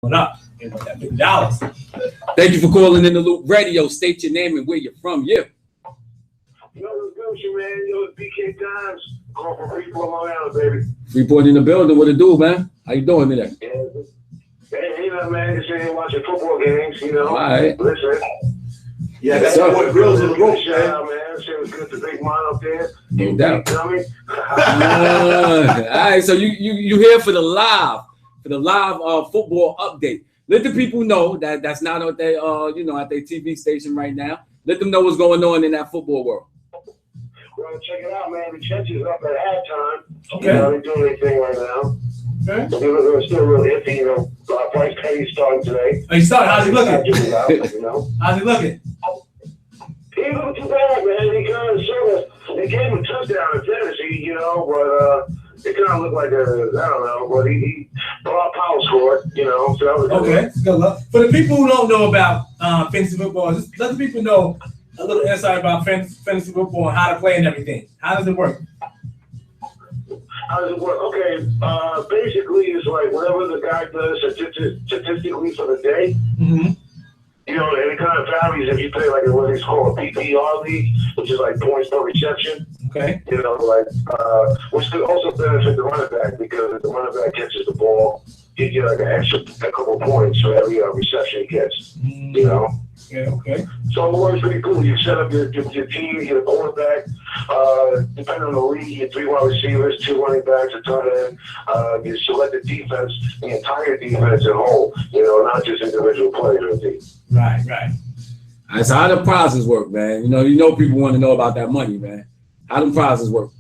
What up? You know, that $50. Thank you for calling in the Loop Radio. State your name and where you're from. Yeah. Yo, what's good, man? Yo, BK Times. Call from Freeport, Long Island, baby. Freeport in the building. What it do, man? How you doing today? Yeah. Hey, you know, man, just here watching football games, you know. All right. Listen. Yeah, that's what grills in the room, Shout out, man. Shit was good to big mine up there. No doubt. You know what All right. So you here for the live football update. Let the people know that that's not at their at their TV station right now. Let them know what's going on in that football world. Well, check it out, man. The Chelsea is up at halftime. Okay. You know, they're doing anything right now. Okay. They're still real iffy, you know. Bryce Petty's starting today. Oh, he started. How's he looking? You know? How's he looking? He didn't look too bad, man. He kind of showed us. They gave him a touchdown in Tennessee, you know, but it kind of looked like I don't know, but he Powell scored, you know. So that was okay. Good luck. For the people who don't know about fantasy football, just let the people know a little insight about fantasy football and how to play and everything. How does it work? How does it work? Okay, basically it's like whatever the guy does statistically for the day. Mm-hmm. You know, and it kind of varies if you play like what they call a PPR league, which is like points per reception. Okay. You know, like which could also benefit the running back because if the running back catches the ball, you get like a couple points for every reception he gets. Mm-hmm. You know. Yeah. Okay. So it works pretty cool. You set up your team, you get a quarterback. Depending on the league, you get 3 wide receivers, 2 running backs, a tight end. You select the defense, the entire defense as a whole. You know, not just individual players or team. Right. All right, so how the prizes work, man? You know people want to know about that money, man. How them prizes work?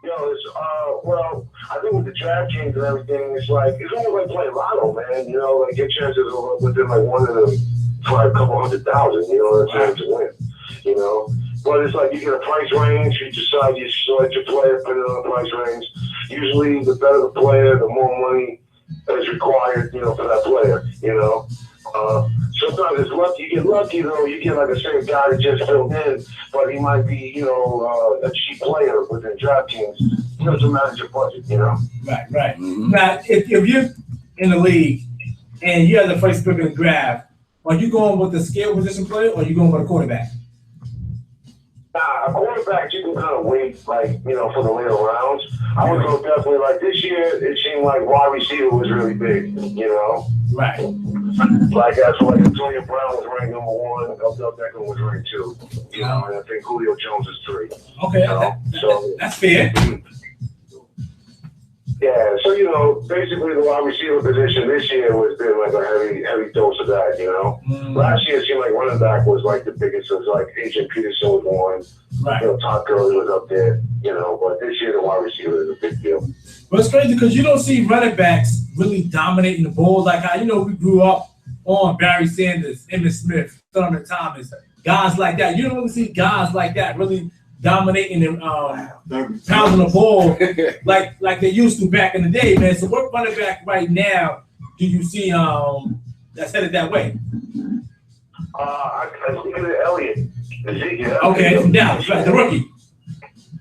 Yo, it's well, I think with the draft teams and everything, it's almost like playing lotto, man. You know, like your chances are within like one of them for a couple 100,000. You know, that's right. To win. You know, but it's like you get a price range. You decide you select your player, put it on a price range. Usually, the better the player, the more money is required. You know, for that player. You know. Sometimes it's lucky. You get lucky though. You get like a certain guy that just filled in, but he might be, you know, a cheap player within draft teams. You know, to manage your budget. You know. Right. Mm-hmm. Now, if you're in the league and you have the first pick in the draft, are you going with the skill position player or are you going with a quarterback? Nah, a quarterback you can kind of wait, like, you know, for the later rounds. I would go definitely like this year. It seemed like wide receiver was really big. You know. Right. Like that's like Antonio Brown was ranked number 1, Odell Beckham was ranked 2, you know, and I think Julio Jones is 3. Okay, you know? So that's fair. Yeah, so you know, basically the wide receiver position this year was been like a heavy dose of that, you know. Last year it seemed like running back was like the biggest. It was like Adrian Peterson was one, right. You know, Todd Gurley was up there, you know. But this year the wide receiver is a big deal. But it's crazy because you don't see running backs really dominating the ball like how we grew up on Barry Sanders, Emmitt Smith, Thurman Thomas, guys like that. You don't really see guys like that really dominating and pounding the ball like they used to back in the day, man. So what running back right now do you see that's headed that way? I think of Elliott. Ezekiel. Okay, from Dallas, right, the rookie.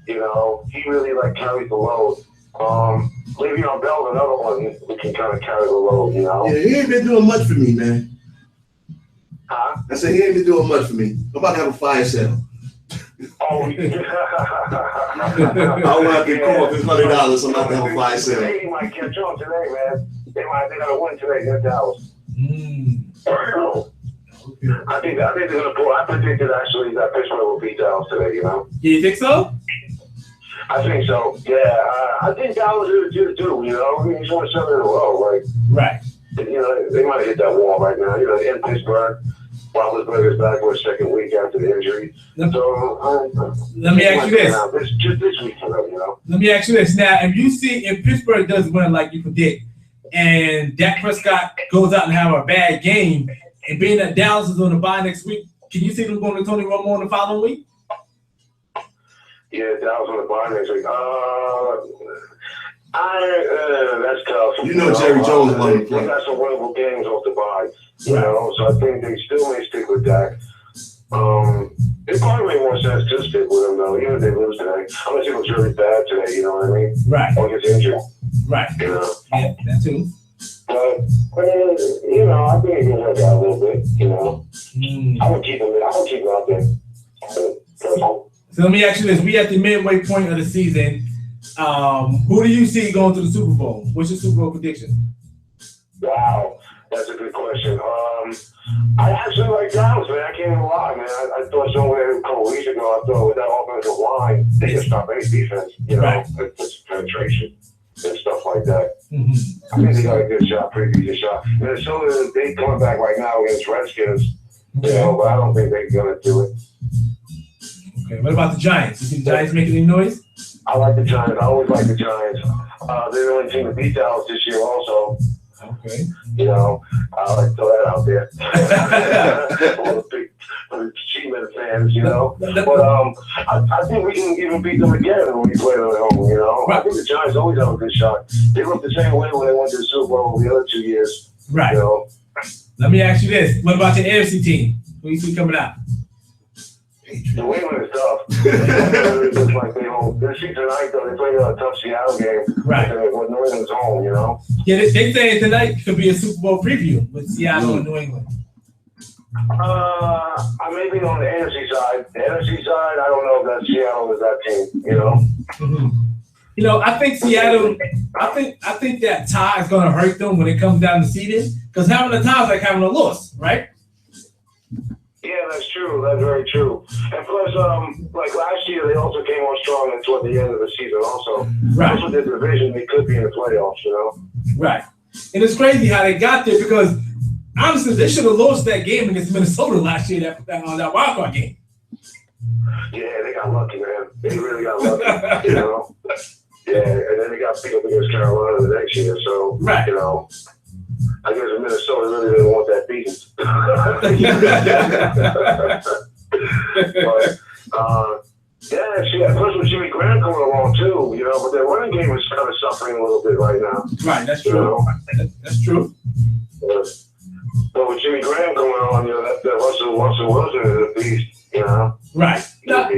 You know, he really like carries the load. Le'Veon Bell, another one who can kind of carry the load, you know. Yeah, he ain't been doing much for me, man. Huh? I said he ain't been doing much for me. I'm about to have a fire sale. Oh, I want to get caught with $100. I'm about to have a fire sale. They might catch on today, man. They gotta win today against Dallas. I think they're gonna pull. I predicted actually that Pittsburgh will beat Dallas today. You know. You think so? I think so. Yeah, I think Dallas is due too. You know, he's won 7 in a row. Like, right. You know, they might have hit that wall right now. You know, in Pittsburgh. Roethlisberger's back for a second week after the injury. Let me ask you this. This week for them, you know. Let me ask you this. Now, if Pittsburgh does win like you predict, and Dak Prescott goes out and have a bad game, and being that Dallas is on the bye next week, can you see them going to Tony Romo in the following week? Yeah, Dallas on the bye next week. That's tough. You know Jerry Jones won the play. They got some winnable games off the bye. You know, so I think they still may stick with Dak. It probably makes more sense to stick with him, though, even if they lose today. Unless it was really bad today, you know what I mean? Right. Or gets injured. Right. You know? Yeah, that too. But you know, I think it can work out a little bit. You know, I would keep him out there. So let me ask you this: we at the midway point of the season. Who do you see going to the Super Bowl? What's your Super Bowl prediction? Wow, that's a good question. I actually like Dallas, man. I can't even lie, man. I thought somewhere a couple weeks ago, I thought with that offensive line, they can stop any defense, you know, with penetration and stuff like that. I think they got a good shot, pretty decent shot. Minnesota, they coming back right now against Redskins, you know, but I don't think they're going to do it. Okay, what about the Giants? You think the Giants making any noise? I like the Giants. I always like the Giants. They're the only team to beat Dallas this year also. Okay. You know, I like to throw that out there. All the big G-Men fans, you know. But I think we can even beat them again when we play them at home, you know. I think the Giants always have a good shot. They look the same way when they went to the Super Bowl the other 2 years. Right. You know? Let me ask you this. What about your AFC team? Who do you see coming out? New England is tough. It's like they see tonight, though, they played a tough Seattle game. Right. When New England's home, you know. Yeah, they say tonight could be a Super Bowl preview with Seattle and New England. I may be on the NFC side. The NFC side, I don't know if that Seattle is that team, you know. You know, I think Seattle. I think that tie is going to hurt them when it comes down to seeding, because having a tie is like having a loss, right? Yeah, that's true. That's very true. And plus, like last year, they also came on strong toward the end of the season. Also, right. Also, their division, they could be in the playoffs. You know. Right. And it's crazy how they got there, because honestly, they should have lost that game against Minnesota last year, that wild card game. Yeah, they got lucky, man. They really got lucky. You know. Yeah, and then they got beat up against Carolina the next year. So, right. You know. I guess Minnesota really didn't want that beating. But, yeah, plus with Jimmy Graham coming along too, you know, but their running game is kind of suffering a little bit right now. Right, that's true. You know? That's true. But with Jimmy Graham coming on, you know, that Russell Wilson is a beast, you know. Right. No,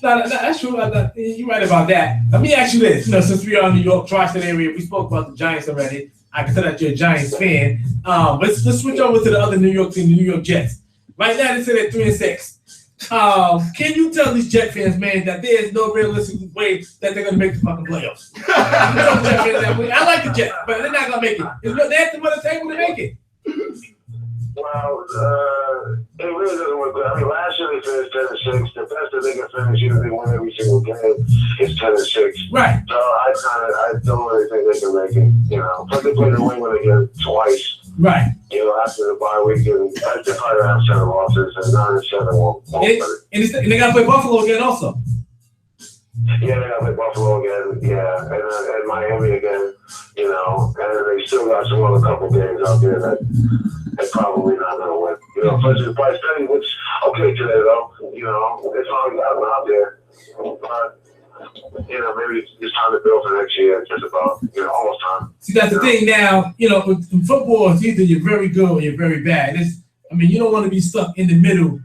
that's true. You're right about that. Let me ask you this. You know, since we are in New York, tri-state area, we spoke about the Giants already. I can tell that you're a Giants fan. Let's switch over to the other New York team, the New York Jets. Right now, they sit at 3-6. Can you tell these Jet fans, man, that there is no realistic way that they're going to make the fucking playoffs? I like the Jets, but they're not going to make it. They have to win the table to make it. Well, it really doesn't work good. I mean, last year they finished 10-6. The best that they can finish, even if they win every single game, is 10-6. Right. So I don't really think they can make it. You know, but they played New England again twice. Right. You know, after the bye week, and they probably have 7 losses, and 9-7 won't and they got to play Buffalo again, also. Yeah, they got to play Buffalo again. Yeah, and Miami again. You know, and they still got some other couple games out there that they're probably not going to win. You know, but the price tag was okay today, though. You know, it's finally got them out there. But, you know, maybe it's time to build for next year. It's just about, you know, almost time. See, that's the thing now. You know, in football, it's either you're very good or you're very bad. I mean, you don't want to be stuck in the middle,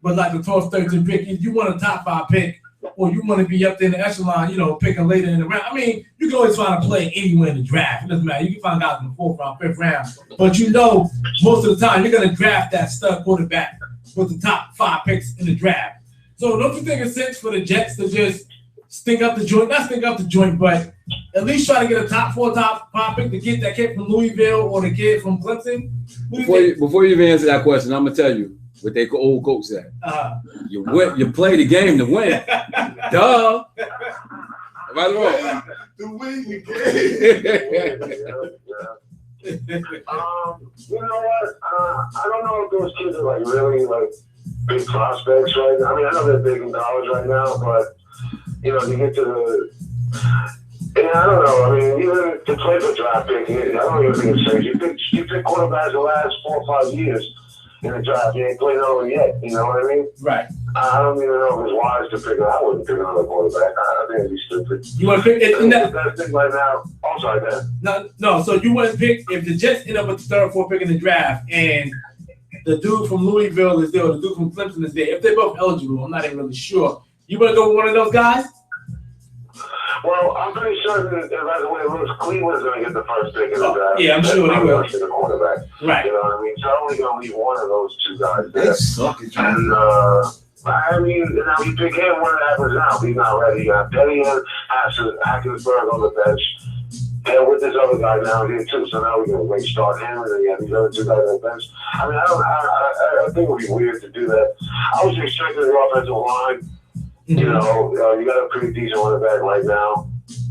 but like the 12th, 13th pick. If you want a top 5 pick, or you want to be up there in the echelon, you know, picking later in the round. I mean, you can always find a play anywhere in the draft. It doesn't matter. You can find guys in the 4th round, 5th round. But you know, most of the time, you're going to draft that stud quarterback with the top 5 picks in the draft. So don't you think it's sense for the Jets to just stink up the joint? Not stink up the joint, but at least try to get a top 4, top 5 pick to get that kid from Louisville or the kid from Clemson? Before you even answer that question, I'm going to tell you what they old coach said. You play the game to win. Duh. Am I wrong? To win the game. You know what? I don't know if those kids are like really like big prospects right now. I mean, I know they're big in college right now, but you know, you get to the I don't know. I mean, even to play for draft pick, I don't even think it's safe. You pick quarterbacks the last 4 or 5 years in the draft. You ain't played on yet. You know what I mean? Right. I don't even know if it's wise to pick. I wouldn't pick another quarterback. I think it'd be stupid. You want to pick it? The best thing right now. I'm sorry, man. No. So you wouldn't pick if the Jets end up with the 3rd or 4th pick in the draft, and the dude from Louisville is there, or the dude from Clemson is there. If they're both eligible, I'm not even really sure. You want to go with one of those guys? Well, I'm pretty certain that by the way it looks, Cleveland's going to get the first pick in the draft. Yeah, I'm sure they will. The quarterback. Right. You know what I mean? So I'm only going to leave one of those two guys there. They suck at And, I mean, now you pick him, what happens now? He's not ready. You got Betty and Hackensburg on the bench. And with this other guy now here too, so now we're going to wait start him, and then you have these other two guys on the bench. I mean, I think it would be weird to do that. I was expecting the offensive line. You know, you got a pretty decent running back right now.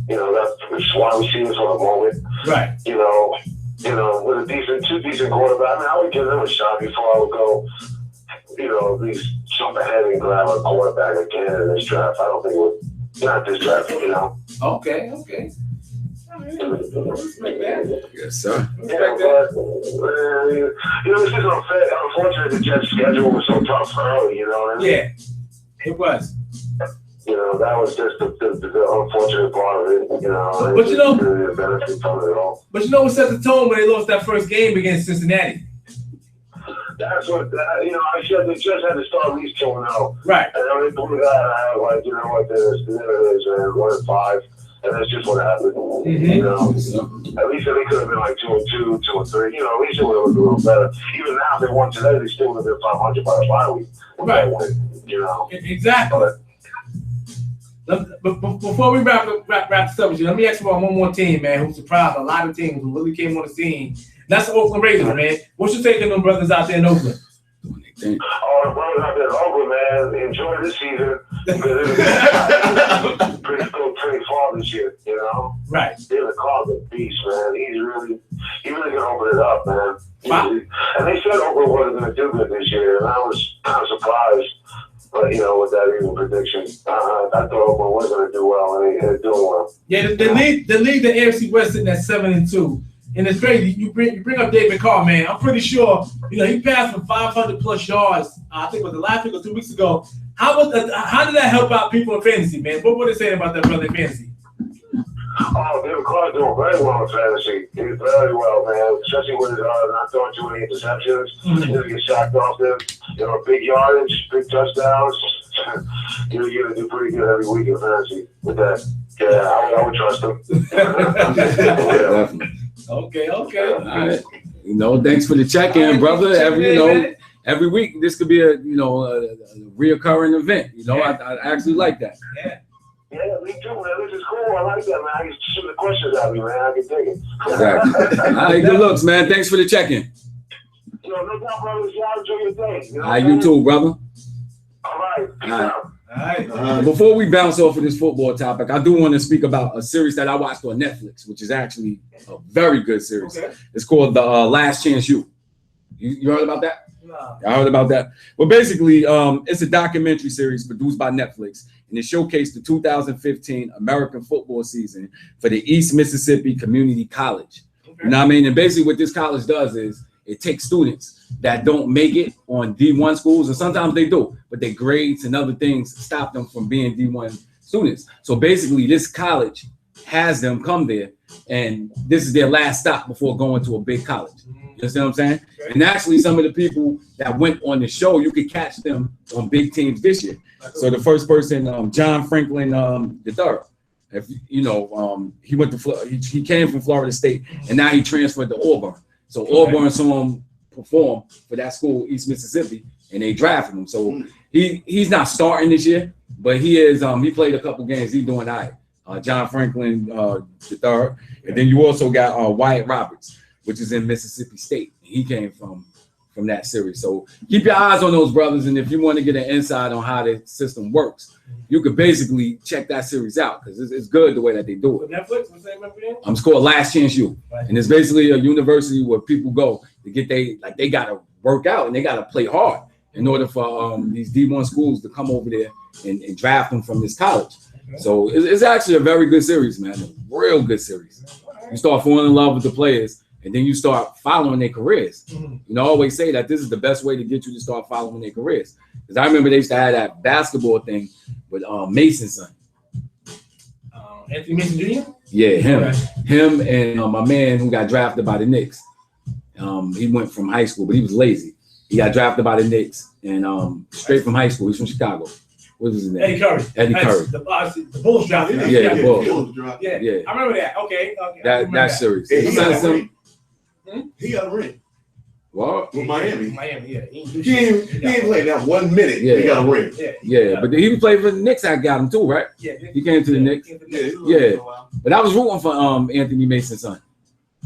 You know, that's why we see this for the moment. Right. You know, with a two decent quarterback. I mean, I would give them a shot before I would go, you know, at least jump ahead and grab a quarterback again in this draft. I don't think it would, not this draft, you know. Okay. Respect that. Yes, sir. Yeah, but, you know, it's just unfortunate the Jets' schedule was so tough early, you know what I mean? Yeah, it was. You know, that was just the unfortunate part of it, you know. But you know, really a benefit from it all. But you know what set the tone when they lost that first game against Cincinnati? That's what, you know, I said they just had to start at least 2-0. Right. And then they blew that, and I was like, you know what, there it is, man, 1-5. And that's just what happened. You know, at least if they could have been like 2-2, 2-3. You know, at least it would have been a little better. Even now, if they won today, they still would have been 500 by the bye week. Right. You know. Exactly. But before we wrap this up with you, let me ask you about one more team, man, who surprised a lot of teams who really came on the scene. That's the Oakland Raiders, man. What's your take on them brothers out there in Oakland? Oh, the brothers out there in Oakland, man, enjoy this season because it's pretty far this year, you know. Right. They're the Cardinal beast, man. He's really gonna open it up, man. Wow. And they said Oakland wasn't gonna do good this year, and I was kind of surprised. But you know, with that even prediction, I thought Oakland was going to do well, and they're doing well. Yeah, the lead the AFC West sitting at 7-2, and it's crazy. You bring up David Carr, man. I'm pretty sure he passed for 500 plus yards. I think it was the last week or 2 weeks ago. How did that help out people in fantasy, man? What were they saying about that brother in fantasy? Oh, David Carr's doing very well in fantasy. He's very well, man. Especially with his not throwing too many interceptions. He doesn't get sacked off them. Big yardage, big touchdowns. You're going to do pretty good every week in fantasy with that. Yeah, I would trust him. Definitely. Okay. All right. Thanks for the check-in, brother. Every week this could be a reoccurring event. I actually like that. Yeah, me too, man. This is cool. I like that, man. I can shoot the questions at me, man. I can dig it. Exactly. All right, good looks, man. Thanks for the check-in. No doubt, brothers. Y'all enjoy your day. All right, you too, brother. All right. Peace out. All right. Before we bounce off of this football topic, I do want to speak about a series that I watched on Netflix, which is actually a very good series. Okay. It's called The Last Chance U. You heard about that? No. I heard about that. Well, basically, it's a documentary series produced by Netflix, and it showcased the 2015 American football season for the East Mississippi Community College. Okay. You know what I mean? And basically what this college does is it takes students that don't make it on D1 schools, and sometimes they do, but their grades and other things stop them from being D1 students. So basically this college has them come there, and this is their last stop before going to a big college. You understand what I'm saying? Okay. And actually some of the people that went on the show, you could catch them on big teams this year. So the first person, John Franklin III, he went to he came from Florida State, and now he transferred to Auburn. So Auburn saw him perform for that school, East Mississippi, and they drafted him. So he's not starting this year, but he is. He played a couple games. He's doing all right. John Franklin III, and then you also got Wyatt Roberts, which is in Mississippi State. He came from that series. So keep your eyes on those brothers, and if you want to get an insight on how the system works, you could basically check that series out because it's good the way that they do it. Netflix, what's that again? It's called Last Chance U, and it's basically a university where people go to get they gotta work out and they gotta play hard in order for these D1 schools to come over there and draft them from this college. Okay. So it's actually a very good series, man. A real good series. You start falling in love with the players, and then you start following their careers. I always say that this is the best way to get you to start following their careers. Because I remember they used to have that basketball thing with Mason's son. Anthony Mason Jr.? Yeah, him and my man who got drafted by the Knicks. He went from high school, but he was lazy. He got drafted by the Knicks and straight from high school. He's from Chicago. What was his name? Eddie Curry. Eddie Curry. The Bulls dropped. Yeah, the Bulls. Yeah. Yeah. I remember that. Okay. That series. Yeah, he got a Some- ring. He got a ring. What? With Miami. Miami, yeah. He ain't played that 1 minute. Yeah. He got a ring. Yeah, but he played for the Knicks. I got him too, right? Yeah. He came to the Knicks. Yeah. But I was rooting for Anthony Mason's son.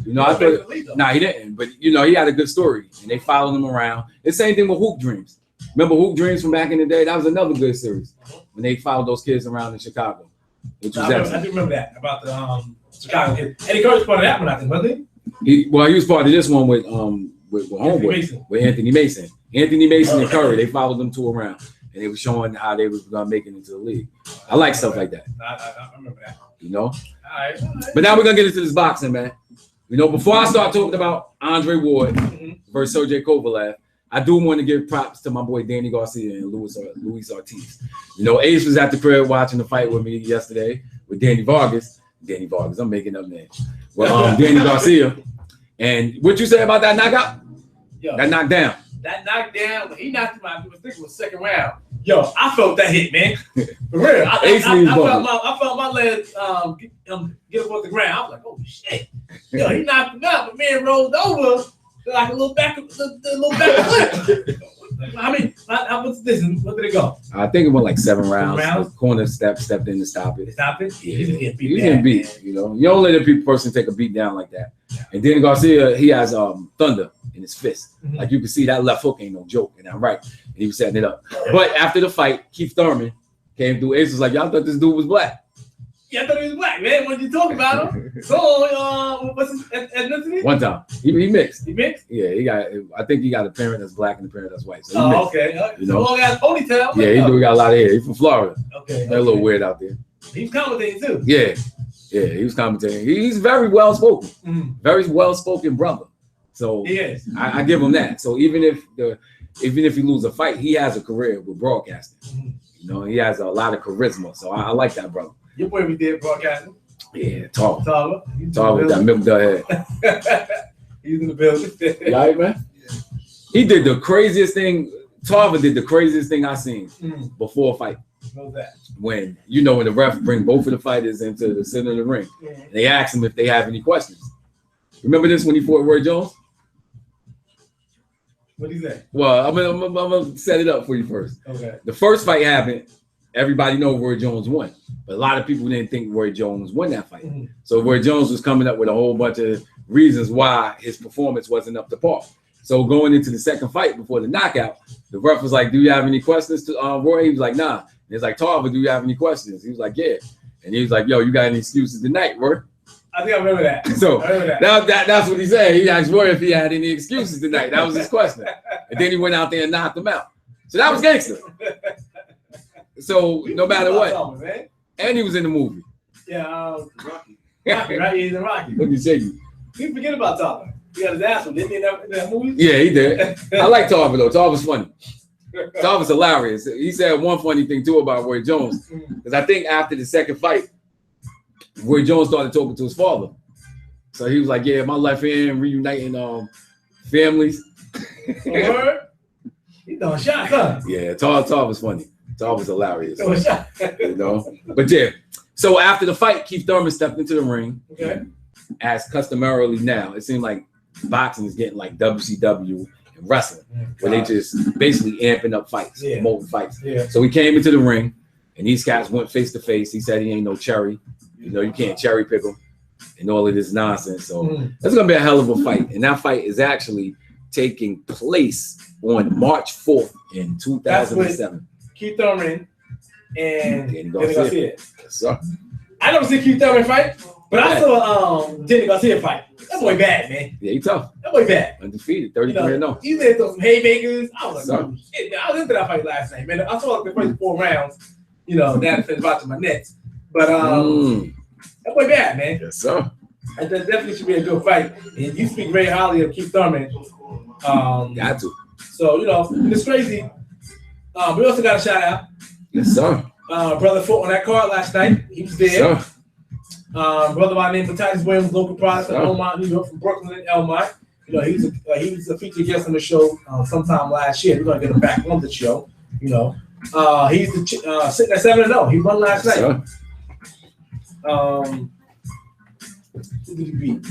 You know, I thought he didn't. But you know, he had a good story, and they followed him around. The same thing with Hoop Dreams. Remember Hoop Dreams from back in the day? That was another good series when they followed those kids around in Chicago. Which was I do remember that about the Chicago kids. Eddie Curry's part of that one, I think, wasn't he was part of this one with homeboy, with Anthony Mason. Anthony Mason and Curry, they followed them two around, and they were showing how they was gonna make it into the league. I like stuff like that. I remember that. You know. All right. But now we're gonna get into this boxing, man. You know, before I start talking about Andre Ward versus Sergey Kovalev, I do want to give props to my boy Danny Garcia and Luis Ortiz. You know, Ace was at the crib watching the fight with me yesterday with Danny Vargas. I'm making up names. Well, Danny Garcia. And what you say about that knockout? Yo, that knockdown. That knockdown, when he knocked him out, I think it was second round. Yo, I felt that hit, man. For real. I felt my legs get up off the ground. I was like, oh shit. Yo, he knocked him out, but man rolled over like a little back flip. I mean, what's this? What did it go? I think it went like 7 rounds. The corner stepped in to stop it. Stop it? Yeah. He just getting beat. He getting beat, you know. You don't let a person take a beat down like that. And Danny Garcia, he has thunder in his fist. Like you can see that left hook ain't no joke, and I'm right. And he was setting it up. But after the fight, Keith Thurman came through. Ace was like, y'all thought this dude was black. Yeah, I thought he was black, man. When you talk about him, so what's his ethnicity? One time, he mixed. He mixed? Yeah, I think he got a parent that's black and a parent that's white. So he mixed, okay. You know, so he got a ponytail. Yeah, he got a lot of hair. He's from Florida. Okay. They're a little weird out there. He's commentating too. Yeah, he was commentating. He's very well spoken, very well spoken brother. So he is. I give him that. So even if he lose a fight, he has a career with broadcasting. You know, he has a lot of charisma. So I like that brother. Your boy was there broadcasting. Yeah, tall with that milk dud head. He's in the building. You all right, man? Yeah. He did the craziest thing. Tarver did the craziest thing I seen before a fight. What's that? When the ref bring both of the fighters into the center of the ring, and they ask them if they have any questions. Remember this when he fought Roy Jones? What did he say? Well, I'm gonna set it up for you first. Okay. The first fight happened. Everybody know Roy Jones won, but a lot of people didn't think Roy Jones won that fight. So Roy Jones was coming up with a whole bunch of reasons why his performance wasn't up to par. So going into the second fight before the knockout, the ref was like, "Do you have any questions to Roy?" He was like, "Nah." And it's like, "Tarver, do you have any questions?" He was like, "Yeah." And he was like, "Yo, you got any excuses tonight, Roy?" I think I remember that. So that's what he said. He asked Roy if he had any excuses tonight. That was his question. And then he went out there and knocked him out. So that was gangster. So no matter what, and he was in the movie. Yeah, Rocky, right? He's in Rocky. Look at you. He forget about Tarver. He got his ass one, didn't he, in that movie? Yeah, he did. I like Tarver though. Tarver's funny. Tarver's hilarious. He said one funny thing too about Roy Jones, because I think after the second fight, Roy Jones started talking to his father. So he was like, "Yeah, my left hand reuniting families." Word? He throwing shots, huh? Yeah, Tarver's funny. Tarver's hilarious. You know? But yeah. So after the fight, Keith Thurman stepped into the ring. Okay. As customarily now, it seemed like boxing is getting like WCW and wrestling, where they just basically amping up fights, promoting fights. Yeah. So he came into the ring, and these guys went face to face. He said he ain't no cherry. You know, you can't cherry pick him and all of this nonsense. So it's going to be a hell of a fight. And that fight is actually taking place on March 4th in 2007. Keith Thurman and Danny Garcia. Yes, sir. I never seen Keith Thurman fight, but I saw Danny Garcia fight. That boy bad, man. Yeah, he tough. That boy bad. Undefeated, 33-0. He did some haymakers. I was like, oh, shit, man. I was into that fight last night, man. I saw the first 4 rounds. You know, that finished watching my nets. But that boy bad, man. Yes, sir. That definitely should be a good fight. And you speak very highly of Keith Thurman. Got to. So, you know, it's crazy. We also got a shout out. Yes, sir. Brother fought on that card last night. He was there. Yes, sir. Brother by the name of Titus Williams, local product from Elmont, New York, from Brooklyn and Elmont. You know, he was a featured guest on the show sometime last year. We're gonna get him back on the show. You know, He's sitting at 7-0. He won last night. So, Who did he beat?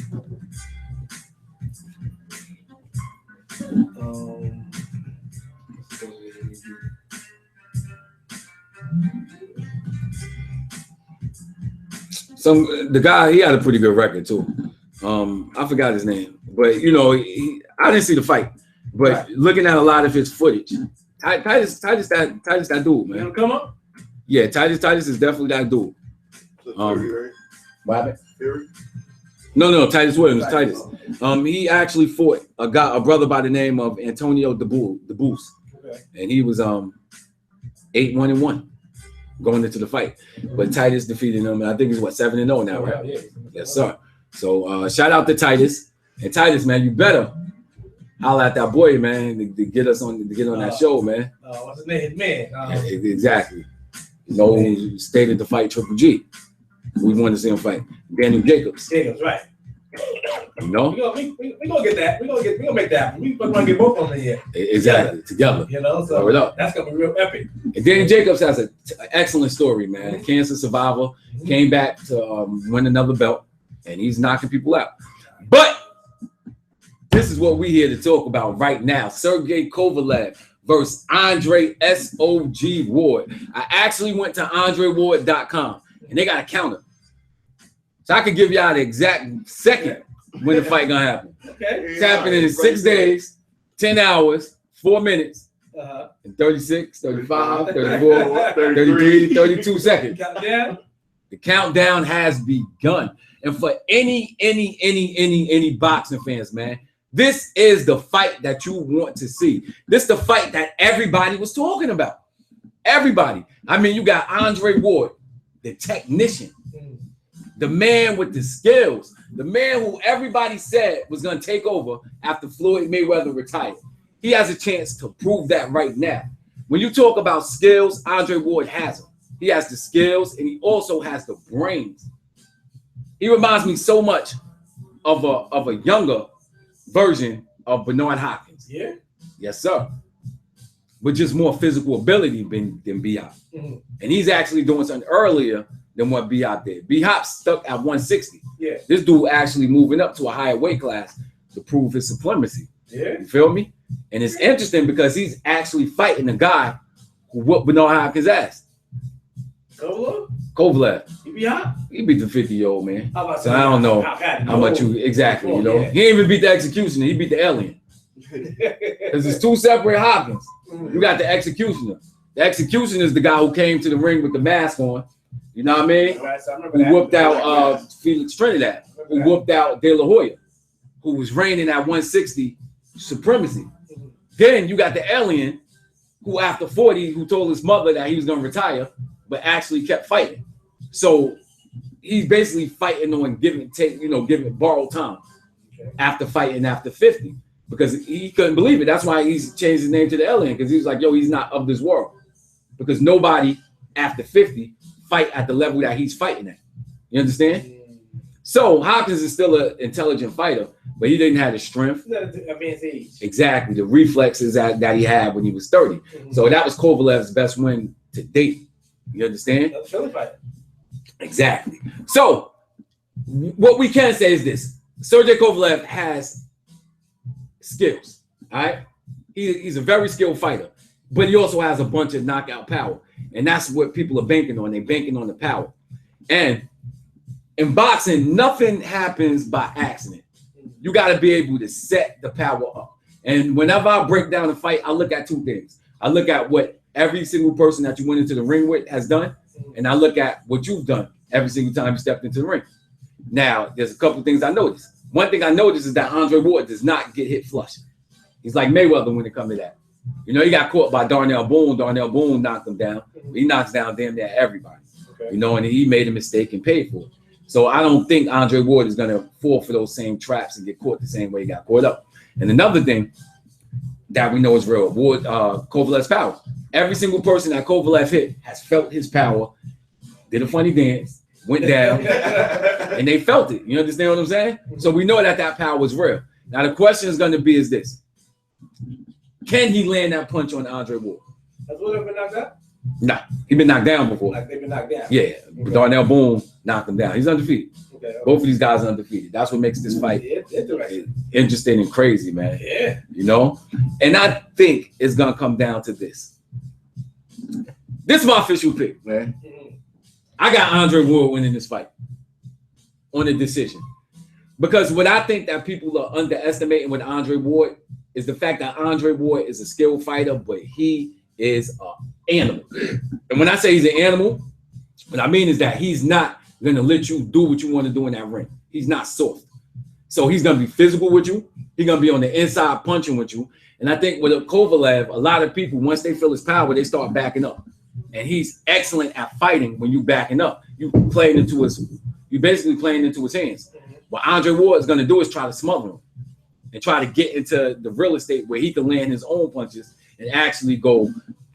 the guy, he had a pretty good record too. I forgot his name, but you know, I didn't see the fight, but right. Looking at a lot of his footage, Titus that dude, man. You gonna come up? Yeah, Titus is definitely that dude. Fury, What happened? Fury? No, Titus Williams, Titus. He actually fought a brother by the name of Antonio DeBoos, Okay. and he was 8-1-1 going into the fight, but Titus defeated him, and I think he's 7-0 now, right? Yeah. Yes, sir. So shout out to Titus, and Titus, man, you better holler at that boy, man, to get on that show, man. What's his name? His man. Exactly. You know, who stated to fight Triple G. We wanted to see him fight Daniel Jacobs. Jacobs, right. You know? We gonna get that. We gonna make that. We gonna get both of them in here. Exactly. Together. You know, so that's gonna be real epic. And Daniel Jacobs has an excellent story, man. Mm-hmm. Cancer survivor, came back to win another belt, and he's knocking people out. But this is what we're here to talk about right now. Sergey Kovalev versus Andre S.O.G. Ward. I actually went to AndreWard.com, and they got a counter. So I could give y'all the exact second when the fight gonna happen. Okay. It's happening in 6 days, 10 hours, 4 minutes, and 36, 35, 34, 33, 32 seconds. Countdown. The countdown has begun. And for any boxing fans, man, this is the fight that you want to see. This is the fight that everybody was talking about. Everybody. I mean, you got Andre Ward, the technician, the man with the skills, the man who everybody said was going to take over after Floyd Mayweather retired. He has a chance to prove that right now. When you talk about skills, Andre Ward has them. He has the skills, and he also has the brains. He reminds me so much of a younger version of Bernard Hopkins. Yeah. Yes, sir. But just more physical ability than B-Hop. Mm-hmm. And he's actually doing something earlier than what B-Hop did. B-Hop stuck at 160. Yeah. This dude actually moving up to a higher weight class to prove his supremacy. Yeah. You feel me? And it's interesting because he's actually fighting a guy who whooped Bernard Hopkins' ass. Kovalev. He be hot? He beat the 50-year-old man. So I don't know how much you exactly, you know. Yeah. He didn't even beat the executioner, he beat the alien. Because it's two separate Hopkins. You got the executioner. The executioner is the guy who came to the ring with the mask on. You know what I mean? Right, so I Who whooped out Felix Trinidad, who whooped out De La Hoya, who was reigning at 160 supremacy. Then you got the alien, who after 40, who told his mother that he was going to retire, but actually kept fighting. So he's basically fighting on give and take, giving borrowed time after fighting after 50, because he couldn't believe it. That's why he's changed his name to the alien, because he was like, yo, he's not of this world. Because nobody after 50 fight at the level that he's fighting at. You understand? So Hopkins is still an intelligent fighter, but he didn't have the strength. Exactly, the reflexes that he had when he was 30. Mm-hmm. So that was Kovalev's best win to date. You understand? That's Philly fight. Exactly. So what we can say is this: Sergey Kovalev has skills. All right, he's a very skilled fighter, but he also has a bunch of knockout power, and that's what people are banking on. They're banking on the power. And in boxing, nothing happens by accident. You got to be able to set the power up. And whenever I break down a fight, I look at two things. I look at what every single person that you went into the ring with has done, and I look at what you've done every single time you stepped into the ring. Now, there's a couple of things I noticed. One thing I noticed is that Andre Ward does not get hit flush. He's like Mayweather when it comes to that. You know, he got caught by Darnell Boone. Darnell Boone knocked him down. He knocks down damn near everybody. Okay. You know, and he made a mistake and paid for it. So I don't think Andre Ward is going to fall for those same traps and get caught the same way he got caught up. And another thing that we know is real, Ward, Kovalev's power. Every single person that Kovalev hit has felt his power, did a funny dance, went down, and they felt it. You understand what I'm saying? So we know that power is real. Now the question is going to be is this: can he land that punch on Andre Ward? Has Wood been knocked out? Nah, he been knocked down before. Like they've been knocked down. Yeah, Okay. Darnell Boone knocked him down. He's undefeated. Okay. Both of these guys are undefeated. That's what makes this fight interesting and crazy, man. Yeah. You know? And I think it's going to come down to this. This is my official pick, man. Mm-hmm. I got Andre Ward winning this fight on a decision. Because what I think that people are underestimating with Andre Ward is the fact that Andre Ward is a skilled fighter, but he is an animal. And when I say he's an animal, what I mean is that he's not going to let you do what you want to do in that ring. He's not soft. So he's going to be physical with you. He's going to be on the inside punching with you. And I think with Kovalev, a lot of people, once they feel his power, they start backing up. And he's excellent at fighting when you backing up. You basically playing into his hands. What Andre Ward is going to do is try to smother him and try to get into the real estate where he can land his own punches and actually go,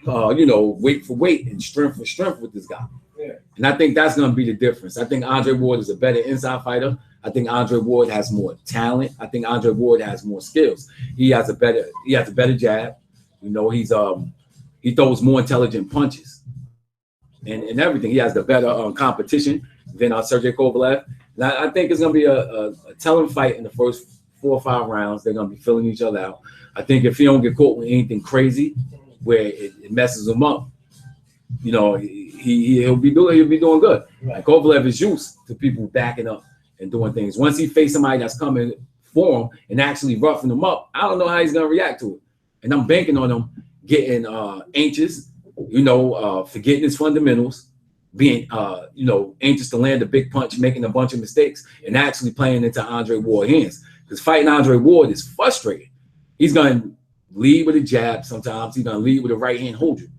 weight for weight and strength for strength with this guy. Yeah. And I think that's going to be the difference. I think Andre Ward is a better inside fighter. I think Andre Ward has more talent. I think Andre Ward has more skills. He has a better jab. You know, he throws more intelligent punches and everything. He has the better competition than Sergey Kovalev. And I think it's going to be a telling fight in the first 4 or 5 rounds. They're going to be filling each other out. I think if he don't get caught with anything crazy where it messes him up, you know, he'll be doing good. Right. Like Kovalev is used to people backing up and doing things. Once he faces somebody that's coming for him and actually roughing him up, I don't know how he's going to react to it. And I'm banking on him getting anxious, forgetting his fundamentals, being anxious to land a big punch, making a bunch of mistakes, and actually playing into Andre Ward's hands. Because fighting Andre Ward is frustrating. He's going to lead with a jab sometimes. He's going to lead with a right hand hold you.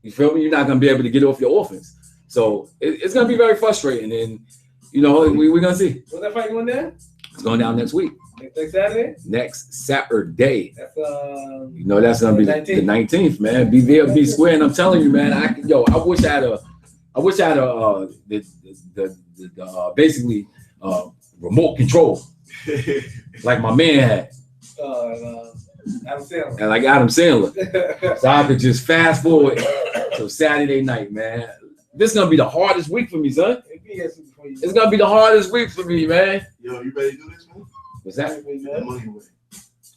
You feel me? You're not going to be able to get off your offense. So it's going to be very frustrating. And, we're going to see. When's that fight going down? It's going down next week. Next Saturday? Next Saturday. That's that's going to be the 19th, man. Be there, be square. And I'm telling you, man, I wish I had basically remote control like my man had. Adam Sandler. And like Adam Sandler. So I could just fast forward to Saturday night, man. This is going to be the hardest week for me, son. It's going to be the hardest week for me, man. Yo, you ready to do this, man? What's that? That money away.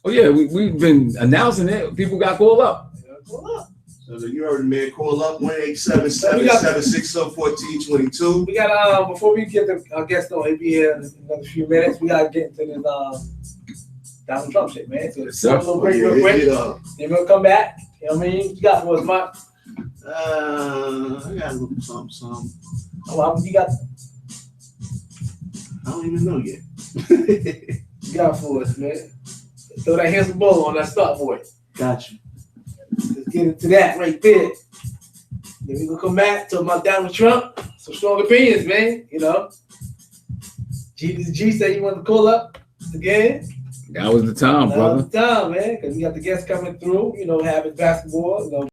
Oh, yeah, we've been announcing it. People got called up. So you heard the man, call up 1-877-760-1422. We got before we get our guest on, he'll be here in another few minutes. We gotta get into this Donald Trump shit, man. So a little break real quick. Then we'll come back. You know what I mean? You got for us, Mark? I got a little something. Oh, you got. I don't even know yet. You got for us, man. Throw that handsome ball on that start board. Got you. Let's get into that right there. Then we gonna come back talk about Donald Trump. Some strong opinions, man. G said you want to call up again. That was the time, brother. That was the time, man. Because we got the guests coming through. Having basketball.